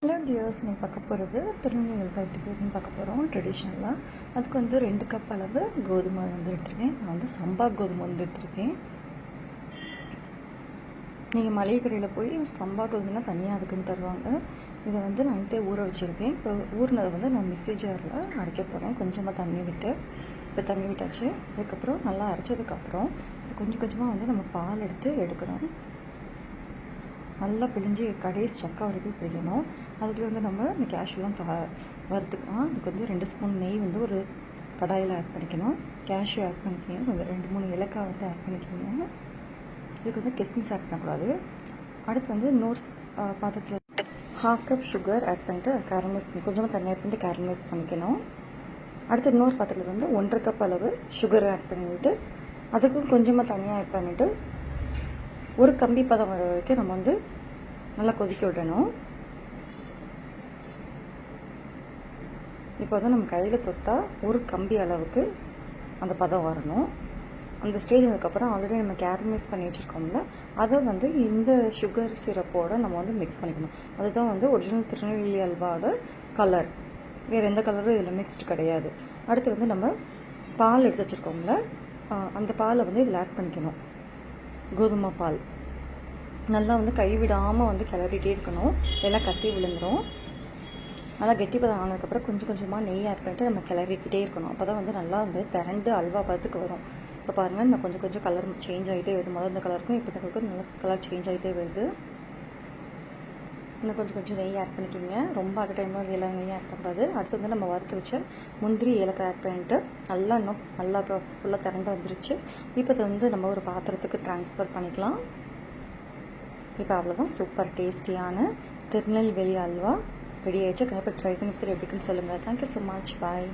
Hello tears, நீங்கள் பார்க்க போகிறது திருநெல்வேலி கைட்டு சைடுன்னு பார்க்க போகிறோம். ட்ரெடிஷ்னலாக அதுக்கு வந்து 2 கப் அளவு கோதுமை வந்து எடுத்துருக்கேன். நான் வந்து சம்பா கோதுமை வந்து எடுத்துருக்கேன். நீங்கள் மளிகை கடையில் போய் சம்பா கோதுமைனா தனியாக அதுக்குன்னு தருவாங்க. இதை வந்து நைட்டே ஊற வச்சுருக்கேன். இப்போ ஊறினதை வந்து நான் மிக்ஸி ஜாரில் அரைக்க போகிறேன், கொஞ்சமாக தண்ணி விட்டு. இப்போ தண்ணி விட்டாச்சு. அதுக்கப்புறம் நல்லா அரைச்சதுக்கப்புறம் அது கொஞ்சம் கொஞ்சமாக வந்து நம்ம பால் எடுக்கணும். நல்லா பிழிஞ்சு கடைசி சக்கா வரைக்கும் பிழிக்கணும். அதுக்கு வந்து நம்ம இந்த கேஷ்யூலாம் வறுத்துக்கலாம். அதுக்கு வந்து 2 ஸ்பூன் நெய் வந்து ஒரு கடாயில் ஆட் பண்ணிக்கணும். கேஷ்யூ ஆட் பண்ணிக்கணும். கொஞ்சம் 2-3 ஏலக்காய் வந்து ஆட் பண்ணிக்கணும். இதுக்கு வந்து கிஸ்மிஸ் ஆட் பண்ணக்கூடாது. அடுத்து வந்து இன்னொரு பாத்திரத்தில் 1/2 கப் சுகர் ஆட் பண்ணிட்டு கேரமலைஸ் பண்ணி கொஞ்சமாக தண்ணி ஆட் பண்ணிட்டு கேரமலைஸ் பண்ணிக்கணும். அடுத்து இன்னொரு பாத்திரத்தில் வந்து 1/2 கப் அளவு சுகர் ஆட் பண்ணிவிட்டு அதுக்கும் கொஞ்சமாக தண்ணியாக ஆட் பண்ணிவிட்டு ஒரு கம்பி பதம் வர வரைக்கும் நம்ம வந்து நல்லா கொதிக்க விடணும். இப்போ வந்து நம்ம கையில் தொட்டால் ஒரு கம்பி அளவுக்கு அந்த பதம் வரணும். அந்த ஸ்டேஜ் அதுக்கப்புறம் ஆல்ரெடி நம்ம கேரமலைஸ் பண்ணி வச்சுருக்கோம்ல, அதை வந்து இந்த சுகர் சிரப்போடு நம்ம வந்து மிக்ஸ் பண்ணிக்கணும். அதுதான் வந்து ஒரிஜினல் திருநெல்வேலி அல்வாவோட கலர். வேறு எந்த கலரும் இதில் மிக்ஸ்டு கிடையாது. அடுத்து வந்து நம்ம பால் எடுத்து வச்சுருக்கோம்ல, அந்த பாலை வந்து இதில் ஆட் பண்ணிக்கணும். கோதுமை பால் நல்லா வந்து கைவிடாமல் வந்து கிளறிட்டே இருக்கணும், இல்லைன்னா கட்டி விழுந்துடும். நல்லா கெட்டிப்பதம் ஆனதுக்கப்புறம் கொஞ்சம் கொஞ்சமாக நெய் ஆட் பண்ணிட்டு நம்ம கிளறிக்கிட்டே இருக்கணும். அப்போ தான் வந்து நல்லா வந்து திரண்டு அல்வா பதத்துக்கு வரும். இப்போ பாருங்கள், நான் கொஞ்சம் கொஞ்சம் கலர் சேஞ்ச் ஆகிட்டே வருது. முதல்ல இந்த கலருக்கும் இப்போ இந்த நல்லா கலர் சேஞ்ச் ஆகிட்டே வருது. இன்னும் கொஞ்சம் கொஞ்சம் நெய் ஆட் பண்ணிக்கிங்க. ரொம்ப அட் டைமில் வந்து எல்லா நெய்யும் ஆட் பண்ணக்கூடாது. அடுத்து வந்து நம்ம வறுத்து வச்ச முந்திரி ஏலக்காய் ஆட் பண்ணிட்டு நல்லா ஃபுல்லாக திரண்டு வந்துருச்சு. இப்போ அதை வந்து நம்ம ஒரு பாத்திரத்துக்கு ட்ரான்ஸ்ஃபர் பண்ணிக்கலாம். இப்போ அவ்வளோதான், சூப்பர் டேஸ்டியான திருநெல்வேலி அல்வா ரெடி ஆகிடுச்சு. கண்டிப்பாக ட்ரை பண்ணி எப்படி இருக்குன்னு சொல்லுங்கள். Thank you so much. பாய்.